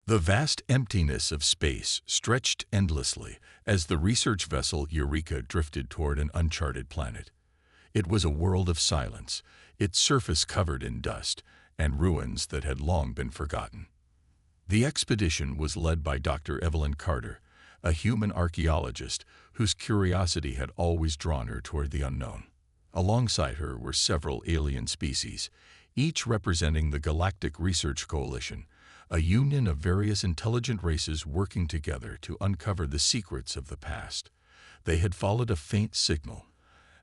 The vast emptiness of space stretched endlessly as the research vessel Eureka drifted toward an uncharted planet. It was a world of silence, its surface covered in dust and ruins that had long been forgotten. The expedition was led by Dr. Evelyn Carter, a human archaeologist whose curiosity had always drawn her toward the unknown. Alongside her were several alien species, each representing the Galactic Research Coalition, a union of various intelligent races working together to uncover the secrets of the past. They had followed a faint signal,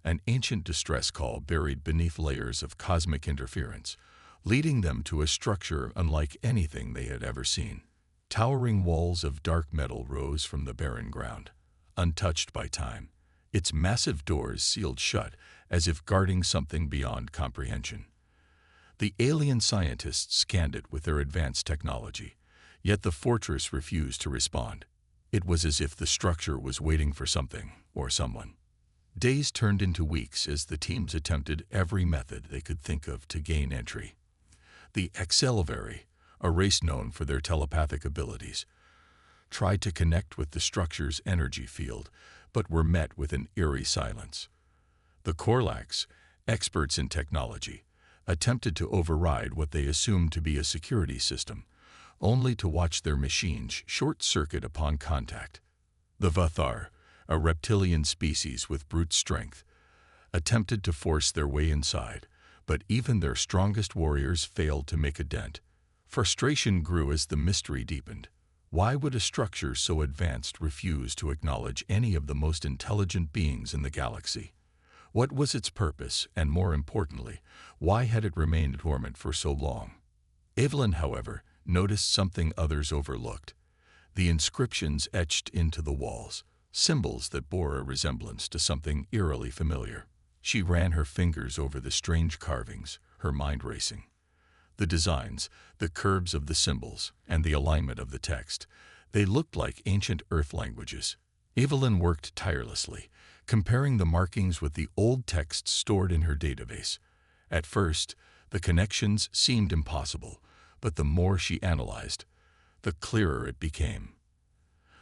an ancient distress call buried beneath layers of cosmic interference, leading them to a structure unlike anything they had ever seen. Towering walls of dark metal rose from the barren ground, untouched by time, its massive doors sealed shut as if guarding something beyond comprehension. The alien scientists scanned it with their advanced technology, yet the fortress refused to respond. It was as if the structure was waiting for something or someone. Days turned into weeks as the teams attempted every method they could think of to gain entry. The HFY, a race known for their telepathic abilities, tried to connect with the structure's energy field, but were met with an eerie silence. The Orcs, experts in technology, attempted to override what they assumed to be a security system, only to watch their machines short-circuit upon contact. The Vathar, a reptilian species with brute strength, attempted to force their way inside, but even their strongest warriors failed to make a dent. Frustration grew as the mystery deepened. Why would a structure so advanced refuse to acknowledge any of the most intelligent beings in the galaxy? What was its purpose, and more importantly, why had it remained dormant for so long? Evelyn, however, noticed something others overlooked. The inscriptions etched into the walls, symbols that bore a resemblance to something eerily familiar. She ran her fingers over the strange carvings, her mind racing. The designs, the curves of the symbols, and the alignment of the text, they looked like ancient Earth languages. Evelyn worked tirelessly, comparing the markings with the old texts stored in her database. At first, the connections seemed impossible, but the more she analyzed, the clearer it became.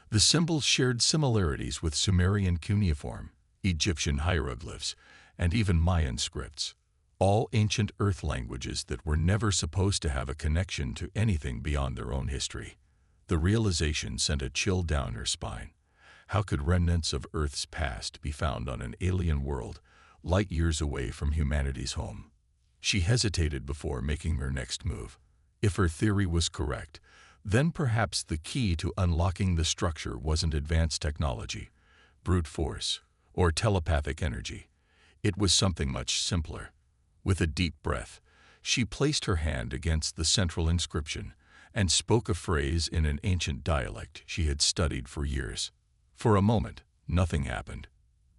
The symbols shared similarities with Sumerian cuneiform, Egyptian hieroglyphs, and even Mayan scripts, all ancient Earth languages that were never supposed to have a connection to anything beyond their own history. The realization sent a chill down her spine. How could remnants of Earth's past be found on an alien world, light years away from humanity's home? She hesitated before making her next move. If her theory was correct, then perhaps the key to unlocking the structure wasn't advanced technology, brute force, or telepathic energy. It was something much simpler. With a deep breath, she placed her hand against the central inscription and spoke a phrase in an ancient dialect she had studied for years. For a moment, nothing happened.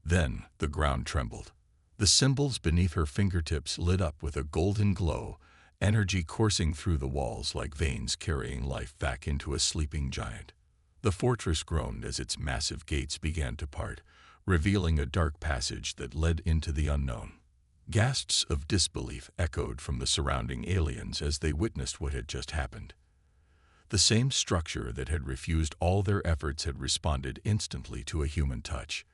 Then the ground trembled. The symbols beneath her fingertips lit up with a golden glow, energy coursing through the walls like veins carrying life back into a sleeping giant. The fortress groaned as its massive gates began to part, revealing a dark passage that led into the unknown. Gasps of disbelief echoed from the surrounding aliens as they witnessed what had just happened. The same structure that had refused all their efforts had responded instantly to a human touch.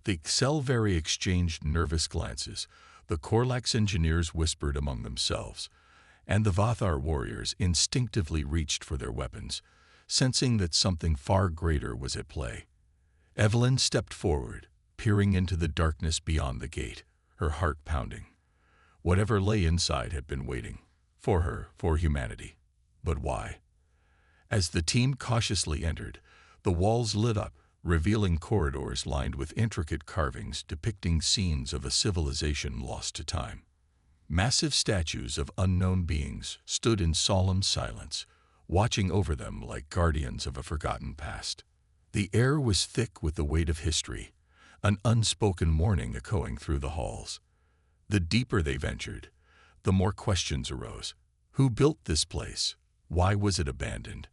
The HFY exchanged nervous glances, the Orcs engineers whispered among themselves, and the Vathar warriors instinctively reached for their weapons, sensing that something far greater was at play. Evelyn stepped forward, peering into the darkness beyond the gate, her heart pounding. Whatever lay inside had been waiting. For her, for humanity. But why? As the team cautiously entered, the walls lit up, revealing corridors lined with intricate carvings depicting scenes of a civilization lost to time. Massive statues of unknown beings stood in solemn silence, watching over them like guardians of a forgotten past. The air was thick with the weight of history, an unspoken mourning echoing through the halls. The deeper they ventured, the more questions arose. Who built this place? Why was it abandoned?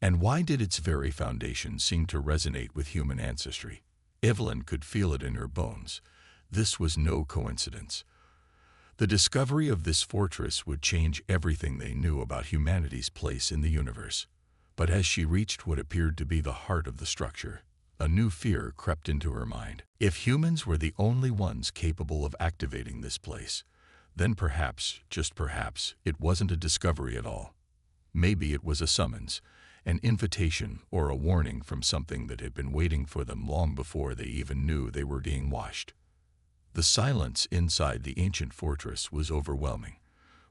And why did its very foundation seem to resonate with human ancestry? Evelyn could feel it in her bones. This was no coincidence. The discovery of this fortress would change everything they knew about humanity's place in the universe. But as she reached what appeared to be the heart of the structure, a new fear crept into her mind. If humans were the only ones capable of activating this place, then perhaps, just perhaps, it wasn't a discovery at all. Maybe it was a summons, an invitation, or a warning from something that had been waiting for them long before they even knew they were being watched. The silence inside the ancient fortress was overwhelming,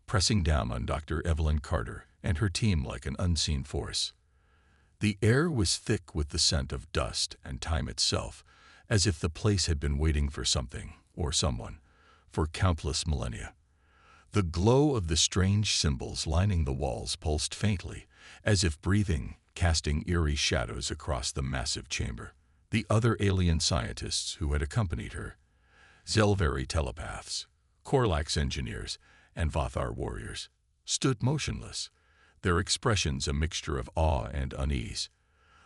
pressing down on Dr. Evelyn Carter and her team like an unseen force. The air was thick with the scent of dust and time itself, as if the place had been waiting for something, or someone, for countless millennia. The glow of the strange symbols lining the walls pulsed faintly, as if breathing, casting eerie shadows across the massive chamber. The other alien scientists who had accompanied her, Zelvari telepaths, Korlax engineers, and Vathar warriors, stood motionless, their expressions a mixture of awe and unease.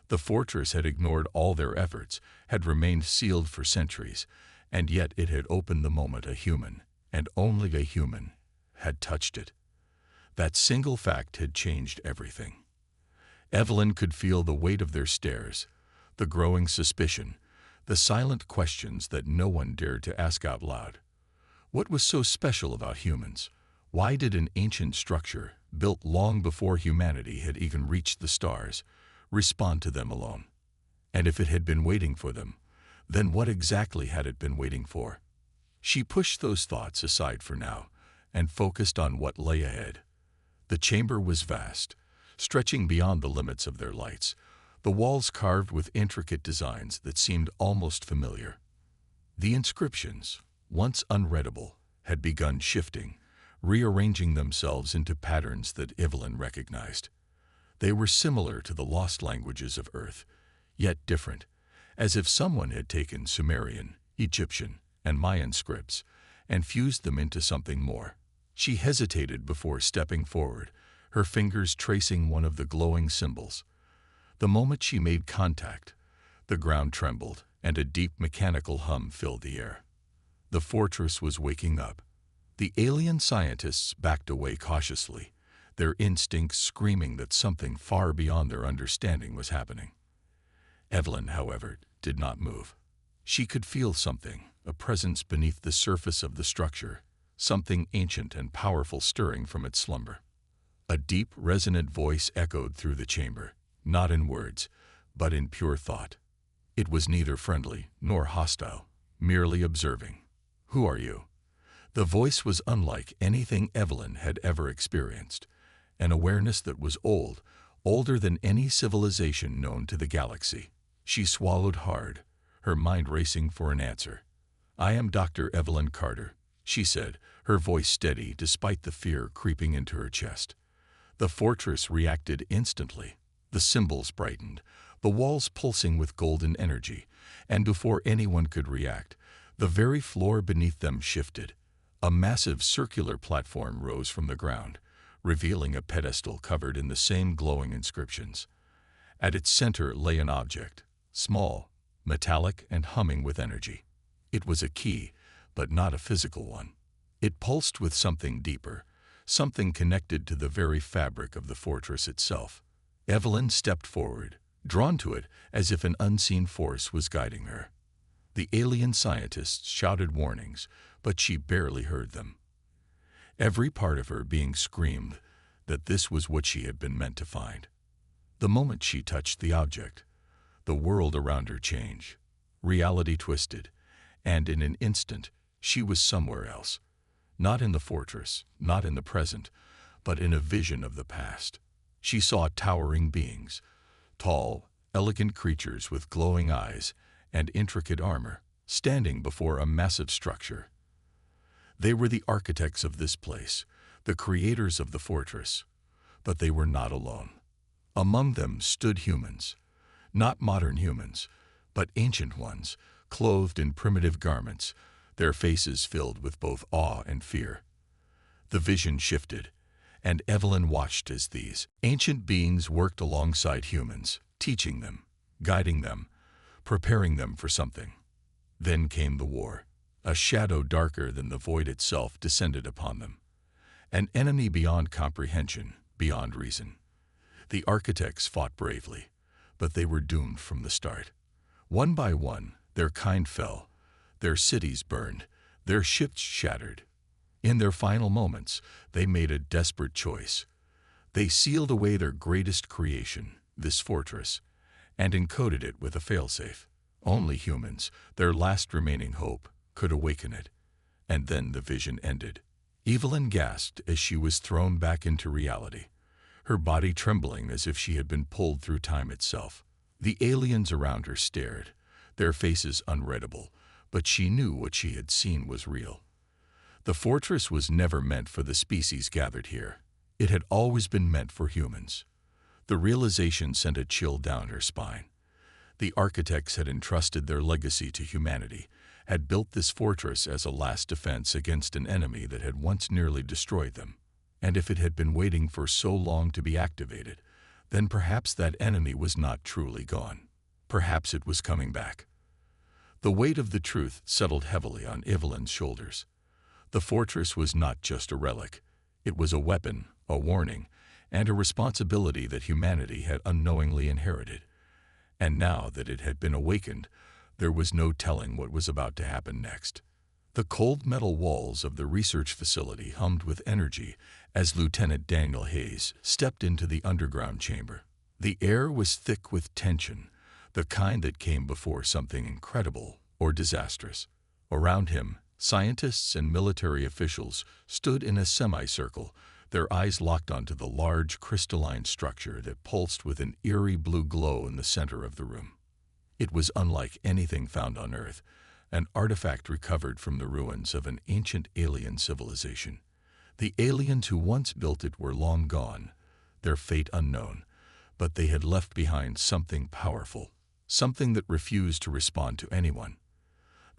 The fortress had ignored all their efforts, had remained sealed for centuries, and yet it had opened the moment a human, and only a human, had touched it. That single fact had changed everything. Evelyn could feel the weight of their stares, the growing suspicion, the silent questions that no one dared to ask out loud. What was so special about humans? Why did an ancient structure, built long before humanity had even reached the stars, respond to them alone? And if it had been waiting for them, then what exactly had it been waiting for? She pushed those thoughts aside for now and focused on what lay ahead. The chamber was vast, stretching beyond the limits of their lights, the walls carved with intricate designs that seemed almost familiar. The inscriptions, once unreadable, had begun shifting, rearranging themselves into patterns that Evelyn recognized. They were similar to the lost languages of Earth, yet different, as if someone had taken Sumerian, Egyptian, and Mayan scripts and fused them into something more. She hesitated before stepping forward, her fingers tracing one of the glowing symbols. The moment she made contact, the ground trembled and a deep mechanical hum filled the air. The fortress was waking up. The alien scientists backed away cautiously, their instincts screaming that something far beyond their understanding was happening. Evelyn, however, did not move. She could feel something, a presence beneath the surface of the structure, something ancient and powerful stirring from its slumber. A deep, resonant voice echoed through the chamber, not in words, but in pure thought. It was neither friendly nor hostile, merely observing. "Who are you?" The voice was unlike anything Evelyn had ever experienced, an awareness that was old, older than any civilization known to the galaxy. She swallowed hard, her mind racing for an answer. "I am Dr. Evelyn Carter," she said, her voice steady despite the fear creeping into her chest. The fortress reacted instantly. The symbols brightened, the walls pulsing with golden energy, and before anyone could react, the very floor beneath them shifted. A massive circular platform rose from the ground, revealing a pedestal covered in the same glowing inscriptions. At its center lay an object, small, metallic, and humming with energy. It was a key, but not a physical one. It pulsed with something deeper, something connected to the very fabric of the fortress itself. Evelyn stepped forward, drawn to it as if an unseen force was guiding her. The alien scientists shouted warnings, but she barely heard them. Every part of her being screamed that this was what she had been meant to find. The moment she touched the object, the world around her changed. Reality twisted, and in an instant, she was somewhere else. Not in the fortress, not in the present, but in a vision of the past. She saw towering beings, tall, elegant creatures with glowing eyes and intricate armor, standing before a massive structure. They were the architects of this place, the creators of the fortress, but they were not alone. Among them stood humans, not modern humans, but ancient ones, clothed in primitive garments, their faces filled with both awe and fear. The vision shifted, and Evelyn watched as these ancient beings worked alongside humans, teaching them, guiding them, preparing them for something. Then came the war. A shadow darker than the void itself descended upon them. An enemy beyond comprehension, beyond reason. The architects fought bravely, but they were doomed from the start. One by one, their kind fell, their cities burned, their ships shattered. In their final moments, they made a desperate choice. They sealed away their greatest creation, this fortress, and encoded it with a failsafe. Only humans, their last remaining hope, could awaken it. And then the vision ended. Evelyn gasped as she was thrown back into reality, her body trembling as if she had been pulled through time itself. The aliens around her stared, their faces unreadable, but she knew what she had seen was real. The fortress was never meant for the species gathered here. It had always been meant for humans. The realization sent a chill down her spine. The architects had entrusted their legacy to humanity, had built this fortress as a last defense against an enemy that had once nearly destroyed them. And if it had been waiting for so long to be activated, then perhaps that enemy was not truly gone. Perhaps it was coming back. The weight of the truth settled heavily on Evelyn's shoulders. The fortress was not just a relic. It was a weapon, a warning, and a responsibility that humanity had unknowingly inherited. And now that it had been awakened, there was no telling what was about to happen next. The cold metal walls of the research facility hummed with energy as Lieutenant Daniel Hayes stepped into the underground chamber. The air was thick with tension, the kind that came before something incredible or disastrous. Around him, scientists and military officials stood in a semicircle, their eyes locked onto the large crystalline structure that pulsed with an eerie blue glow in the center of the room. It was unlike anything found on Earth, an artifact recovered from the ruins of an ancient alien civilization. The aliens who once built it were long gone, their fate unknown, but they had left behind something powerful, something that refused to respond to anyone.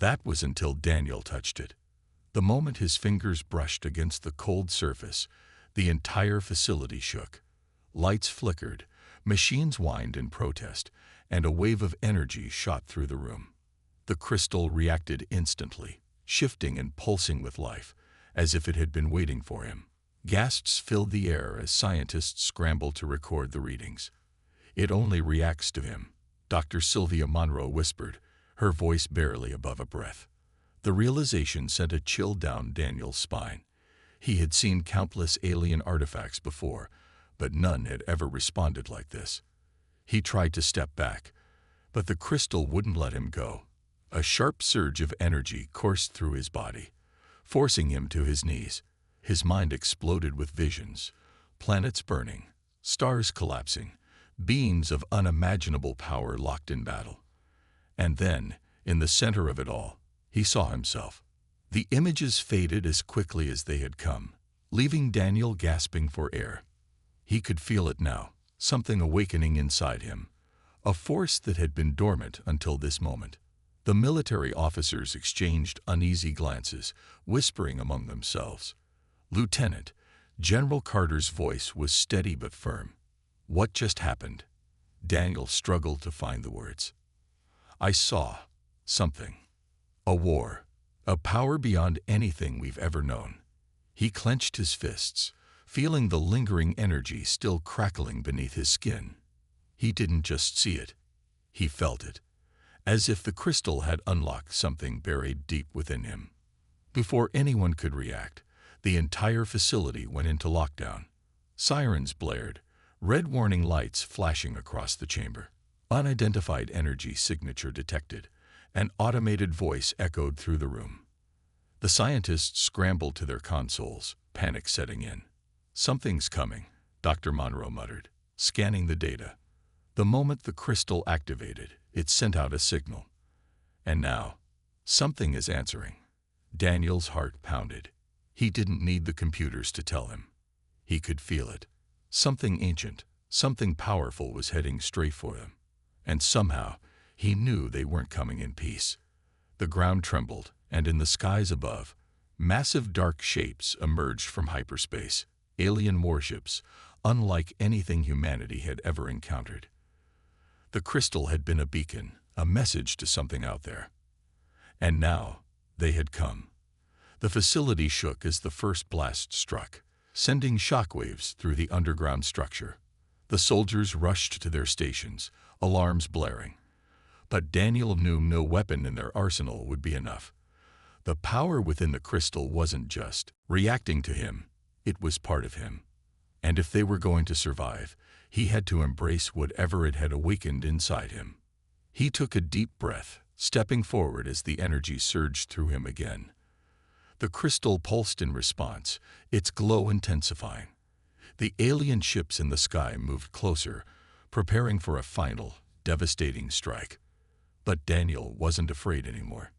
That was until Daniel touched it. The moment his fingers brushed against the cold surface, the entire facility shook. Lights flickered, machines whined in protest, and a wave of energy shot through the room. The crystal reacted instantly, shifting and pulsing with life, as if it had been waiting for him. Gasps filled the air as scientists scrambled to record the readings. "It only reacts to him," Dr. Sylvia Monroe whispered, her voice barely above a breath. The realization sent a chill down Daniel's spine. He had seen countless alien artifacts before, but none had ever responded like this. He tried to step back, but the crystal wouldn't let him go. A sharp surge of energy coursed through his body, forcing him to his knees. His mind exploded with visions, planets burning, stars collapsing, beings of unimaginable power locked in battle. And then, in the center of it all, he saw himself. The images faded as quickly as they had come, leaving Daniel gasping for air. He could feel it now, something awakening inside him, a force that had been dormant until this moment. The military officers exchanged uneasy glances, whispering among themselves. "Lieutenant," General Carter's voice was steady but firm. "What just happened?" Daniel struggled to find the words. "I saw something. A war. A power beyond anything we've ever known." He clenched his fists, feeling the lingering energy still crackling beneath his skin. He didn't just see it. He felt it, as if the crystal had unlocked something buried deep within him. Before anyone could react, the entire facility went into lockdown. Sirens blared, red warning lights flashing across the chamber. Unidentified energy signature detected. An automated voice echoed through the room. The scientists scrambled to their consoles, panic setting in. "Something's coming," Dr. Monroe muttered, scanning the data. The moment the crystal activated, it sent out a signal. And now, something is answering. Daniel's heart pounded. He didn't need the computers to tell him. He could feel it. Something ancient, something powerful was heading straight for them. And somehow, he knew they weren't coming in peace. The ground trembled, and in the skies above, massive dark shapes emerged from hyperspace, alien warships, unlike anything humanity had ever encountered. The crystal had been a beacon, a message to something out there. And now, they had come. The facility shook as the first blast struck, sending shockwaves through the underground structure. The soldiers rushed to their stations, alarms blaring. But Daniel knew no weapon in their arsenal would be enough. The power within the crystal wasn't just reacting to him, it was part of him. And if they were going to survive, he had to embrace whatever it had awakened inside him. He took a deep breath, stepping forward as the energy surged through him again. The crystal pulsed in response, its glow intensifying. The alien ships in the sky moved closer, preparing for a final, devastating strike. But Daniel wasn't afraid anymore.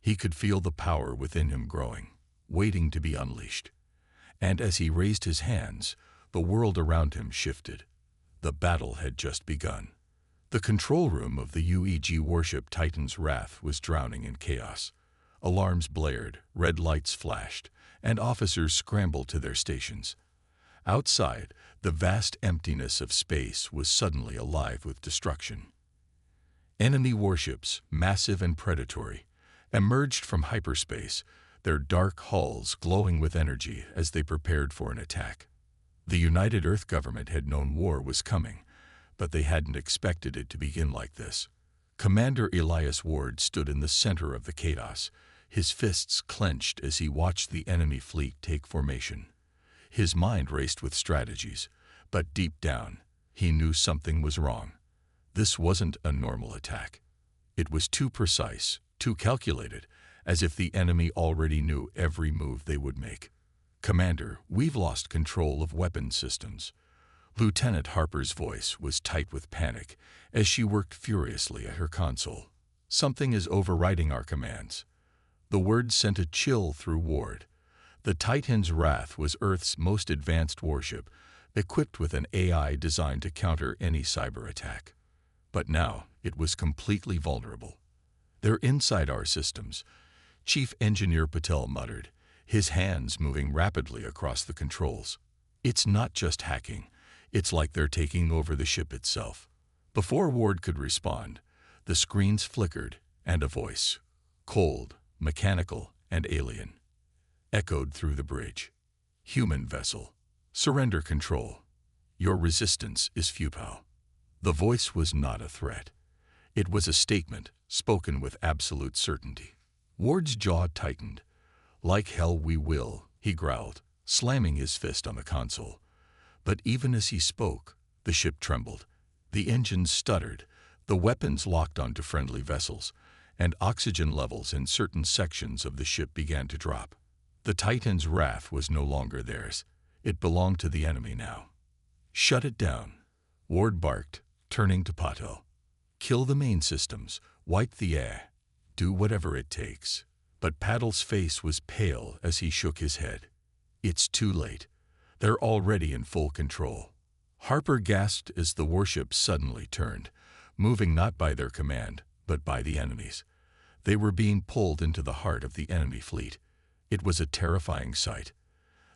He could feel the power within him growing, waiting to be unleashed. And as he raised his hands, the world around him shifted. The battle had just begun. The control room of the UEG warship Titan's Wrath was drowning in chaos. Alarms blared, red lights flashed, and officers scrambled to their stations. Outside, the vast emptiness of space was suddenly alive with destruction. Enemy warships, massive and predatory, emerged from hyperspace, their dark hulls glowing with energy as they prepared for an attack. The United Earth government had known war was coming, but they hadn't expected it to begin like this. Commander Elias Ward stood in the center of the chaos, his fists clenched as he watched the enemy fleet take formation. His mind raced with strategies, but deep down, he knew something was wrong. This wasn't a normal attack. It was too precise, too calculated, as if the enemy already knew every move they would make. "Commander, we've lost control of weapon systems." Lieutenant Harper's voice was tight with panic as she worked furiously at her console. "Something is overriding our commands." The word sent a chill through Ward. The Titan's Wrath was Earth's most advanced warship, equipped with an AI designed to counter any cyber attack. But now it was completely vulnerable. "They're inside our systems," Chief Engineer Patel muttered, his hands moving rapidly across the controls. "It's not just hacking. It's like they're taking over the ship itself." Before Ward could respond, the screens flickered and a voice, cold, mechanical, and alien, echoed through the bridge. "Human vessel, surrender control. Your resistance is futile." The voice was not a threat. It was a statement, spoken with absolute certainty. Ward's jaw tightened. "Like hell we will," he growled, slamming his fist on the console. But even as he spoke, the ship trembled. The engines stuttered, the weapons locked onto friendly vessels, and oxygen levels in certain sections of the ship began to drop. The Titan's Wrath was no longer theirs. It belonged to the enemy now. "Shut it down," Ward barked, turning to Patel. "Kill the main systems, wipe the air, do whatever it takes." But Patel's face was pale as he shook his head. "It's too late. They're already in full control." Harper gasped as the warship suddenly turned, moving not by their command, but by the enemy's. They were being pulled into the heart of the enemy fleet. It was a terrifying sight.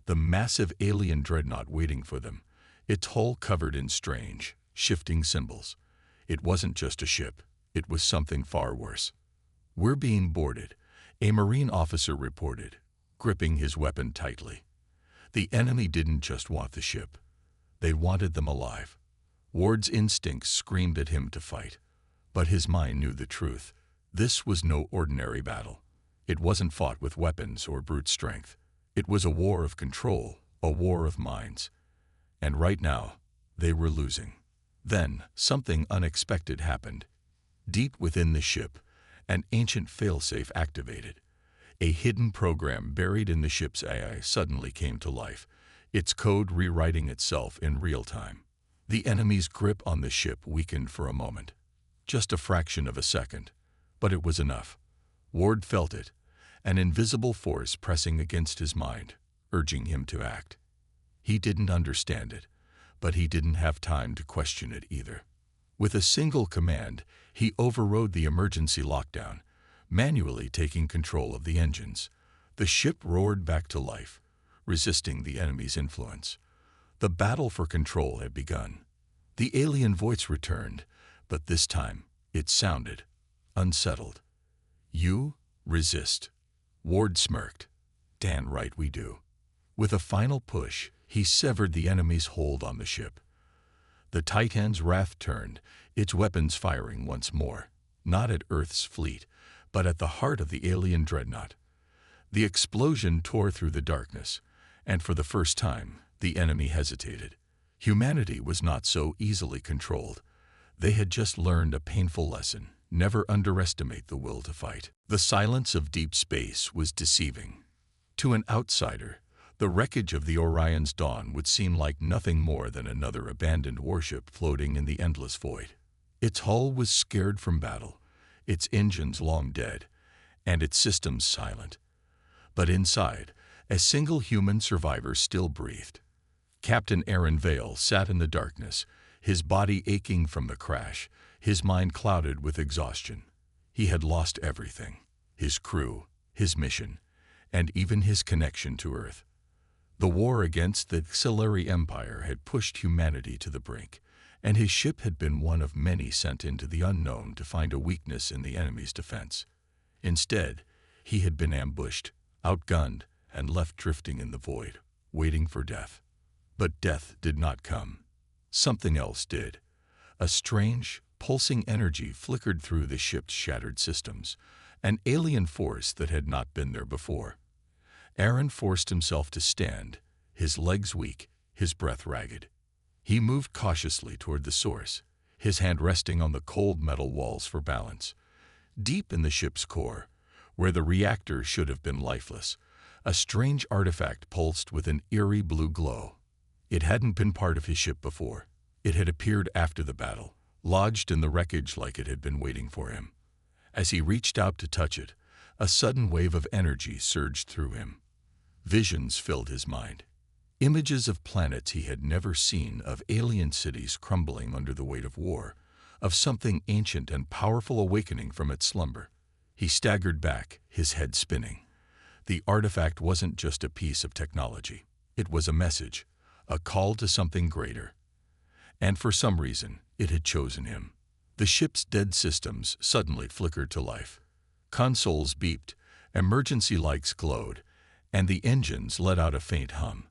The massive alien dreadnought waiting for them, its hull covered in strange, shifting symbols. It wasn't just a ship. It was something far worse. "We're being boarded," a Marine officer reported, gripping his weapon tightly. The enemy didn't just want the ship. They wanted them alive. Ward's instincts screamed at him to fight, but his mind knew the truth. This was no ordinary battle. It wasn't fought with weapons or brute strength. It was a war of control, a war of minds. And right now, they were losing. Then, something unexpected happened. Deep within the ship, an ancient failsafe activated. A hidden program buried in the ship's AI suddenly came to life, its code rewriting itself in real time. The enemy's grip on the ship weakened for a moment. Just a fraction of a second. But it was enough. Ward felt it, an invisible force pressing against his mind, urging him to act. He didn't understand it, but he didn't have time to question it either. With a single command, he overrode the emergency lockdown, manually taking control of the engines. The ship roared back to life, resisting the enemy's influence. The battle for control had begun. The alien voice returned, but this time it sounded unsettled. "You resist." Ward smirked. "Damn right we do." With a final push, he severed the enemy's hold on the ship. The Titan's wrath turned, its weapons firing once more, not at Earth's fleet, but at the heart of the alien dreadnought. The explosion tore through the darkness, and for the first time, the enemy hesitated. Humanity was not so easily controlled. They had just learned a painful lesson: never underestimate the will to fight. The silence of deep space was deceiving. To an outsider, the wreckage of the Orion's dawn would seem like nothing more than another abandoned warship floating in the endless void. Its hull was scared from battle, its engines long dead, and its systems silent. But inside, a single human survivor still breathed. Captain Aaron Vale sat in the darkness, his body aching from the crash, his mind clouded with exhaustion. He had lost everything: his crew, his mission, and even his connection to Earth. The war against the Xilari Empire had pushed humanity to the brink, and his ship had been one of many sent into the unknown to find a weakness in the enemy's defense. Instead, he had been ambushed, outgunned, and left drifting in the void, waiting for death. But death did not come. Something else did. A strange, pulsing energy flickered through the ship's shattered systems, an alien force that had not been there before. Aaron forced himself to stand, his legs weak, his breath ragged. He moved cautiously toward the source, his hand resting on the cold metal walls for balance. Deep in the ship's core, where the reactor should have been lifeless, a strange artifact pulsed with an eerie blue glow. It hadn't been part of his ship before. It had appeared after the battle, lodged in the wreckage like it had been waiting for him. As he reached out to touch it, a sudden wave of energy surged through him. Visions filled his mind. Images of planets he had never seen, of alien cities crumbling under the weight of war, of something ancient and powerful awakening from its slumber. He staggered back, his head spinning. The artifact wasn't just a piece of technology. It was a message, a call to something greater. And for some reason, it had chosen him. The ship's dead systems suddenly flickered to life. Consoles beeped, emergency lights glowed, and the engines let out a faint hum.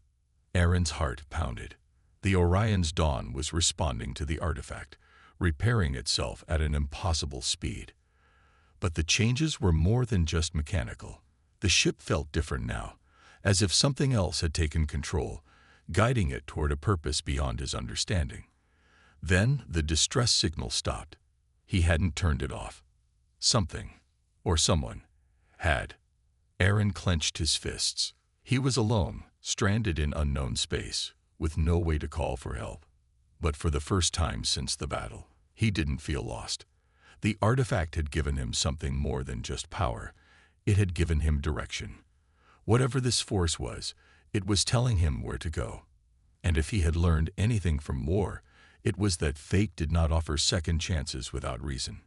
Aaron's heart pounded. The Orion's dawn was responding to the artifact, repairing itself at an impossible speed. But the changes were more than just mechanical. The ship felt different now, as if something else had taken control, guiding it toward a purpose beyond his understanding. Then the distress signal stopped. He hadn't turned it off. Something, or someone, had. Aaron clenched his fists. He was alone, stranded in unknown space, with no way to call for help. But for the first time since the battle, he didn't feel lost. The artifact had given him something more than just power. It had given him direction. Whatever this force was, it was telling him where to go. And if he had learned anything from war, it was that fate did not offer second chances without reason.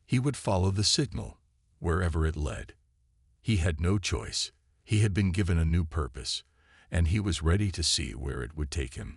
He would follow the signal, wherever it led. He had no choice. He had been given a new purpose, and he was ready to see where it would take him.